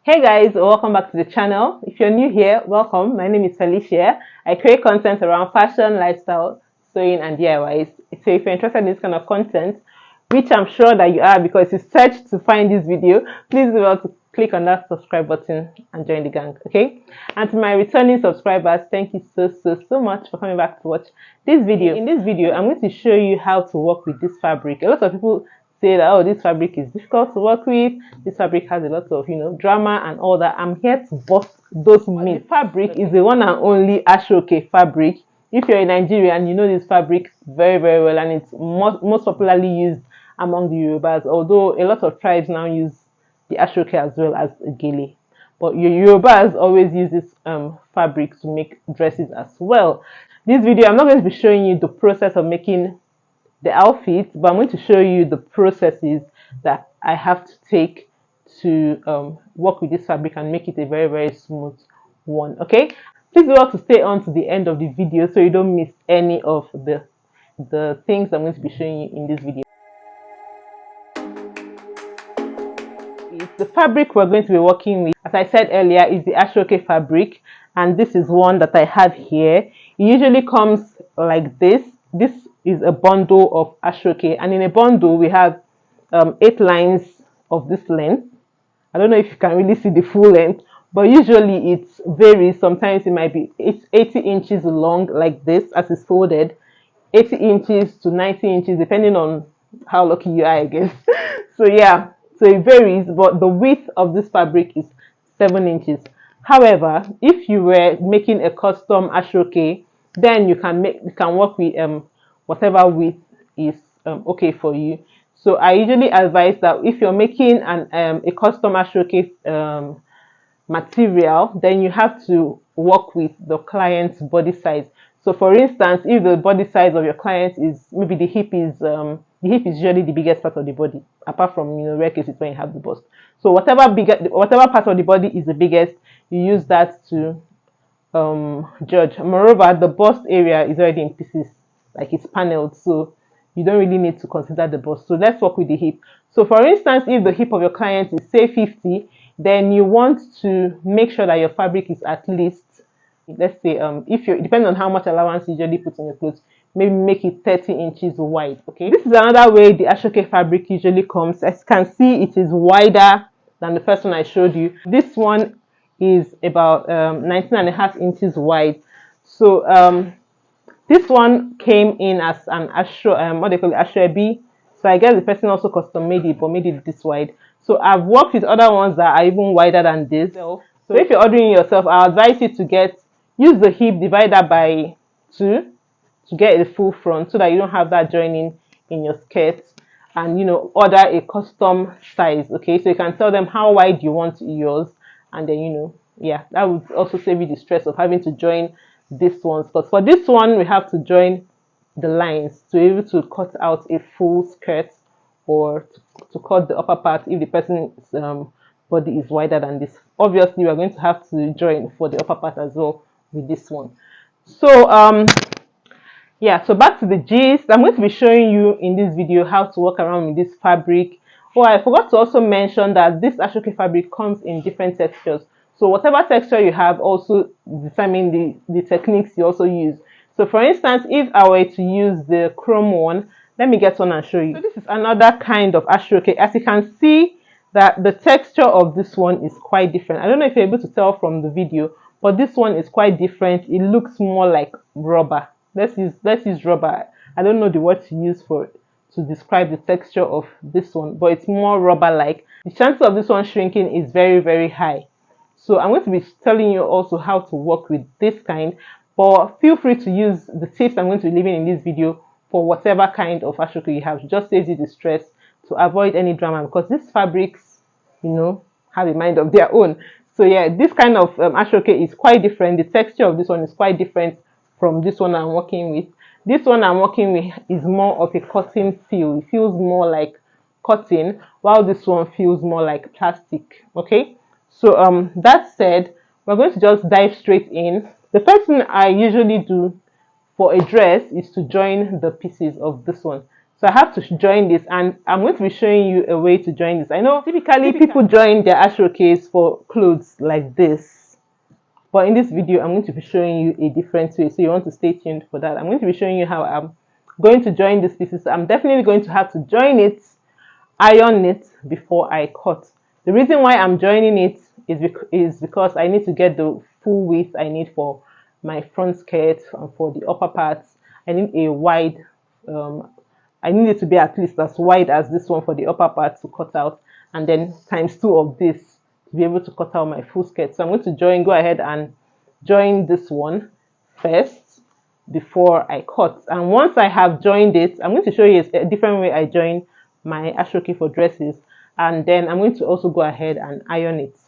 Hey guys, welcome back to the channel. If you're new here, welcome. My name is Felicia. I create content around fashion, lifestyle, sewing and DIYs. So if you're interested in this kind of content, which I'm sure that you are because you searched to find this video, please do well to click on that subscribe button and join the gang, okay? And to my returning subscribers, thank you so much for coming back to watch this video. In this video, I'm going to show you how to work with this fabric. A lot of people say that, oh, this fabric is difficult to work with, this fabric has a lot of drama and all that. I'm here to bust those myths. The fabric is the one and only ASO-OKE fabric. If you're a Nigerian, you know this fabric very well, and it's most popularly used among the Yorubas, although a lot of tribes now use the ASO-OKE as well as gele. But your Yorubas always use this fabric to make dresses as well. This video, I'm not going to be showing you the process of making the outfit, but I'm going to show you the processes that I have to take to work with this fabric and make it a very smooth one. Okay, please do well to stay on to the end of the video so you don't miss any of the things I'm going to be showing you in this video. The fabric we're going to be working with, as I said earlier, is the ASO-OKE fabric, and this is one that I have here. It usually comes like this. This is a bundle of ASO-OKE, and in a bundle we have 8 lines of this length. I don't know if you can really see the full length, but usually it varies. Sometimes it might be 80 inches long like this as it's folded, 80 inches to 90 inches depending on how lucky you are, I guess. So yeah, so it varies, but the width of this fabric is 7 inches. However, if you were making a custom ASO-OKE, then you can work with whatever width is okay for you. So I usually advise that if you're making a custom ASO-OKE material, then you have to work with the client's body size. So for instance, if the body size of your client is maybe the hip is usually the biggest part of the body, apart from rare cases when you have the bust. So whatever part of the body is the biggest, you use that to judge. Moreover, the bust area is already in pieces, like it's paneled, so you don't really need to consider the bust. So let's work with the hip. So for instance, if the hip of your client is say 50, then you want to make sure that your fabric is at least, let's say if you depending on how much allowance you usually put on your clothes, maybe make it 30 inches wide. Okay, this is another way the ASO-OKE fabric usually comes. As you can see, it is wider than the first one I showed you. This one is about 19.5 inches wide. So this one came in as an what they call it, ASO-EBI. So I guess the person also custom made it, but made it this wide. So I've worked with other ones that are even wider than this. So if you're ordering yourself, I advise you to use the hip divided by 2 to get a full front, so that you don't have that joining in your skirt, and order a custom size. Okay, so you can tell them how wide you want yours, and then yeah, that would also save you the stress of having to join this one. But for this one, we have to join the lines to be able to cut out a full skirt, or to cut the upper part if the person's body is wider than this. Obviously, we are going to have to join for the upper part as well with this one. So yeah, so back to the gist. I'm going to be showing you in this video how to work around with this fabric. Oh, I forgot to also mention that this ASO-OKE fabric comes in different textures. So whatever texture you have also determine the techniques you also use. So for instance, if I were to use the chrome one, let me get one and show you. So this is another kind of ASO-OKE. As you can see, that the texture of this one is quite different. I don't know if you're able to tell from the video, but this one is quite different. It looks more like rubber. Let's use rubber. I don't know the word to use to describe the texture of this one, but it's more rubber-like. The chance of this one shrinking is very high. So I'm going to be telling you also how to work with this kind, but feel free to use the tips I'm going to be leaving in this video for whatever kind of ASO-OKE you have. It just saves you the stress to avoid any drama, because these fabrics, have a mind of their own. So yeah, this kind of ASO-OKE is quite different. The texture of this one is quite different from this one I'm working with. This one I'm working with is more of a cotton feel. It feels more like cotton, while this one feels more like plastic. Okay, so that said, we're going to just dive straight in. The first thing I usually do for a dress is to join the pieces of this one. So I have to join this, and I'm going to be showing you a way to join this. I know typically people join their ashokes for clothes like this, but in this video, I'm going to be showing you a different way. So you want to stay tuned for that. I'm going to be showing you how I'm going to join these pieces. I'm definitely going to have to join it, iron it before I cut. The reason why I'm joining it is because I need to get the full width I need for my front skirt and for the upper parts. I need a wide, um, I need it to be at least as wide as this one for the upper part to cut out, and then times two of this to be able to cut out my full skirt. So I'm going to go ahead and join this one first before I cut. And once I have joined it, I'm going to show you a different way I join my ashoke for dresses, and then I'm going to also go ahead and iron it.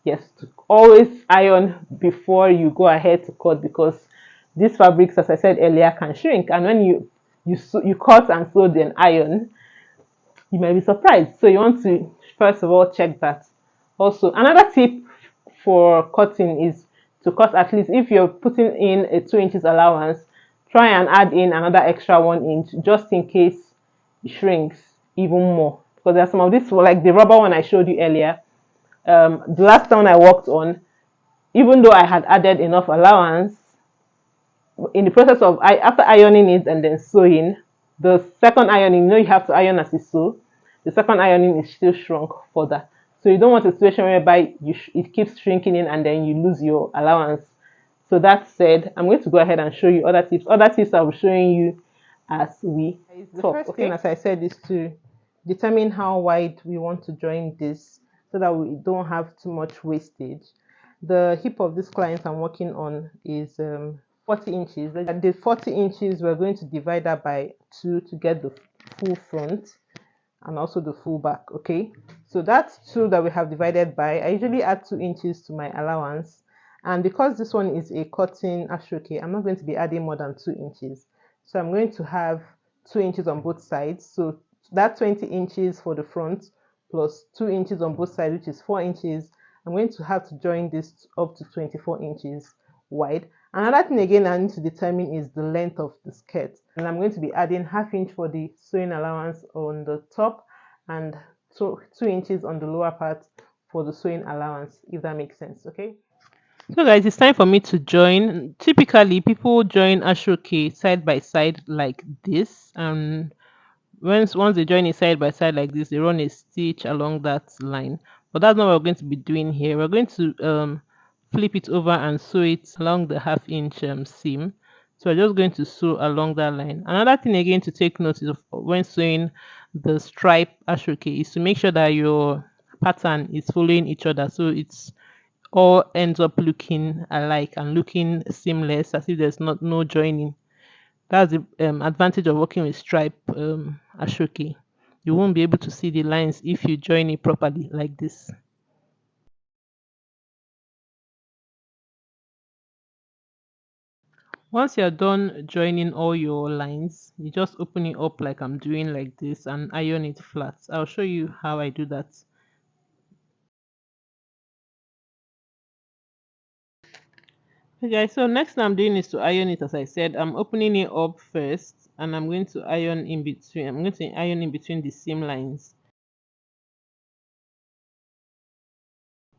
Yes, to always iron before you go ahead to cut, because these fabrics, as I said earlier, can shrink, and when you cut and sew then iron, you might be surprised. So you want to first of all check that. Also, another tip for cutting is to cut at least, if you're putting in a 2 inches allowance, try and add in another extra 1 inch just in case it shrinks even more. Because there are some of this, like the rubber one I showed you earlier. The last one I worked on, even though I had added enough allowance, in the process of after ironing it and then sewing, the second ironing, you know, you have to iron as you sew. The second ironing is still shrunk further. So you don't want a situation whereby it keeps shrinking in and then you lose your allowance. So that said, I'm going to go ahead and show you other tips. Other tips I'll be showing you as we talk. Okay, and as I said, is to determine how wide we want to join this so that we don't have too much wastage. The hip of this client I'm working on is 40 inches. And the 40 inches, we're going to divide that by 2 to get the full front and also the full back. Okay, so that's 2 that we have divided by. I usually add 2 inches to my allowance, and because this one is a cotton ashoke, I'm not going to be adding more than 2 inches. So I'm going to have 2 inches on both sides. So that 20 inches for the front plus 2 inches on both sides, which is 4 inches. I'm going to have to join this up to 24 inches wide. Another thing again I need to determine is the length of the skirt, and I'm going to be adding ½ inch for the sewing allowance on the top and 2 inches on the lower part for the sewing allowance, if that makes sense. Okay, so guys, it's time for me to join. Typically people join ashoke side by side like this, and once they join it side by side like this, they run a stitch along that line. But that's not what we're going to be doing here. We're going to flip it over and sew it along the ½ inch seam. So we're just going to sew along that line. Another thing again to take note is when sewing the stripe ashoke is to make sure that your pattern is following each other, so it's all ends up looking alike and looking seamless, as if there's not no joining. That's the advantage of working with stripe ashoke. You won't be able to see the lines if you join it properly like this. Once you're done joining all your lines, you just open it up like I'm doing like this and iron it flat. I'll show you how I do that. Okay guys, so next thing I'm doing is to iron it. As I said, I'm opening it up first and I'm going to iron in between. I'm going to iron in between the seam lines.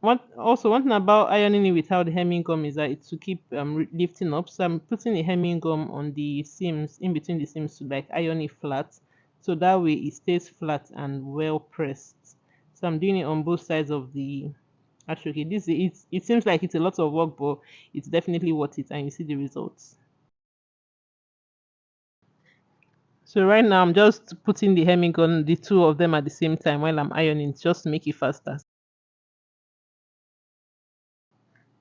One thing about ironing it without the hemming gum is that it's to keep lifting up. So I'm putting the hemming gum on the seams, in between the seams, to like iron it flat, so that way it stays flat and well pressed. So I'm doing it on both sides of the ashoke. It seems like it's a lot of work, but it's definitely worth it, and you see the results. So right now I'm just putting the hemming on the two of them at the same time while I'm ironing, just to make it faster.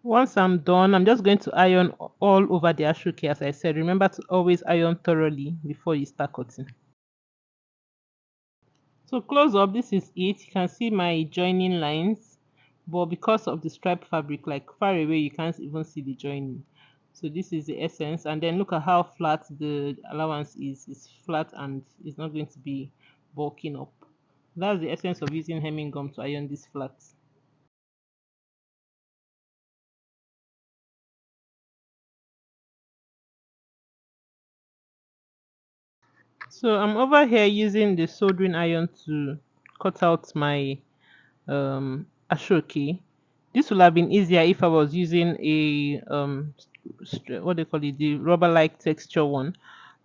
Once I'm done, I'm just going to iron all over the ashoke. As I said, remember to always iron thoroughly before you start cutting. So close up, this is it. You can see my joining lines, but because of the striped fabric, like far away, you can't even see the joining. So this is the essence, and then look at how flat the allowance is. It's flat and it's not going to be bulking up. That's the essence of using hemming gum to iron this flat. So I'm over here using the soldering iron to cut out my ashoke. This would have been easier if I was using a what they call it, the rubber like texture one.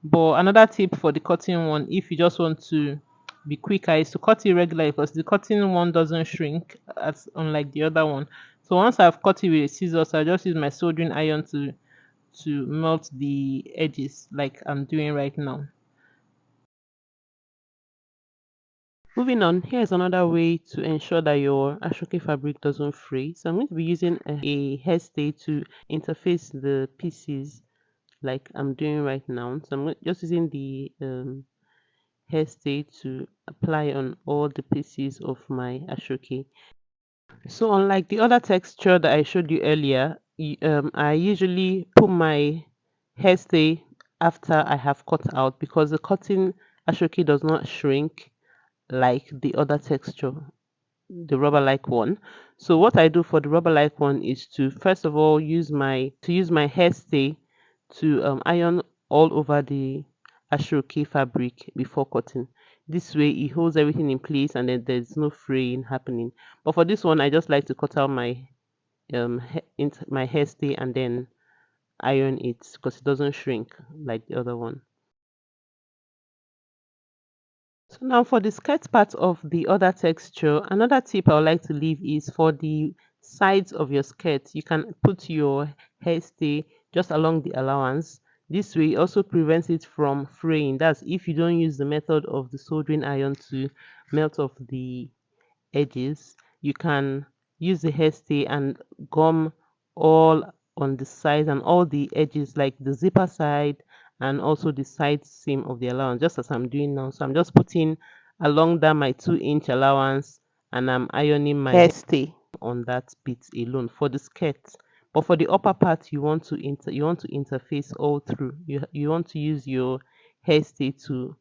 But another tip for the cutting one, if you just want to be quicker, is to cut it regularly because the cutting one doesn't shrink as unlike the other one. So once I've cut it with scissors, I just use my soldering iron to melt the edges like I'm doing right now. Moving on, here's another way to ensure that your ashoke fabric doesn't fray. So I'm going to be using a hairstay to interface the pieces like I'm doing right now. So just using the hairstay to apply on all the pieces of my ashoke. So unlike the other texture that I showed you earlier, I usually put my hairstay after I have cut out because the cutting ashoke does not shrink like the other texture, the rubber like one. So what I do for the rubber like one is to first of all use my hairstay to iron all over the ashoke fabric before cutting. This way it holds everything in place and then there's no fraying happening. But for this one I just like to cut out my my hairstay and then iron it because it doesn't shrink like the other one. So now for the skirt part of the other texture, another tip I would like to leave is for the sides of your skirt, you can put your hairstay just along the allowance. This way it also prevents it from fraying. That's if you don't use the method of the soldering iron to melt off the edges, you can use the hairstay and gum all on the sides and all the edges, like the zipper side and also the side seam of the allowance, just as I'm doing now. So I'm just putting along that my 2-inch allowance and I'm ironing my hairstay on that bit alone for the skirt. But for the upper part, you want to interface all through. You want to use your hairstay to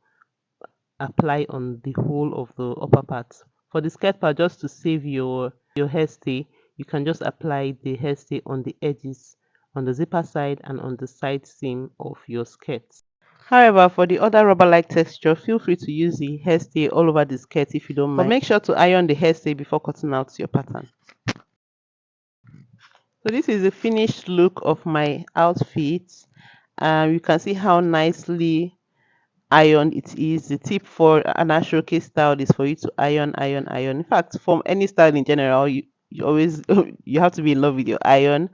apply on the whole of the upper part. For the skirt part, just to save your hairstay, you can just apply the hairstay on the edges, on the zipper side and on the side seam of your skirt. However, for the other rubber-like texture, feel free to use the hairstay all over the skirt if you don't mind. But make sure to iron the hairstay before cutting out your pattern. So this is the finished look of my outfit. You can see how nicely iron it is. The tip for an ashoke style is for you to iron. In fact, from any style in general, you always you have to be in love with your iron.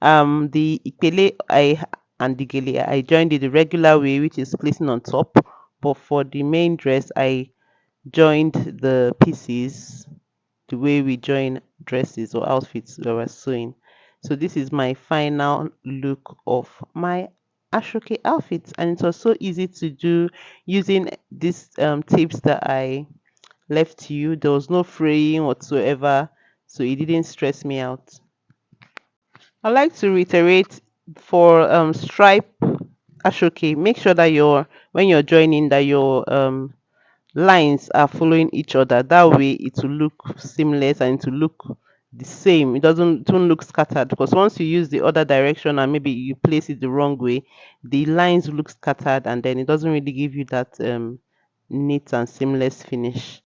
The ipele and the gele I joined it the regular way, which is placing on top. But for the main dress, I joined the pieces the way we join dresses or outfits that we're sewing. So this is my final look of my ashoke outfit, and it was so easy to do using these tips that I left you. There was no fraying whatsoever, so it didn't stress me out. I like to reiterate for stripe ashoke, make sure that when you're joining that your lines are following each other. That way it will look seamless and it will look the same. It won't look scattered, because once you use the other direction and maybe you place it the wrong way, the lines look scattered and then it doesn't really give you that neat and seamless finish.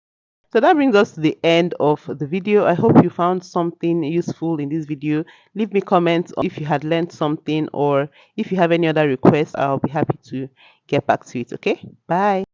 So that brings us to the end of the video. I hope you found something useful in this video. Leave me comments if you had learned something, or if you have any other requests, I'll be happy to get back to it. Okay, bye.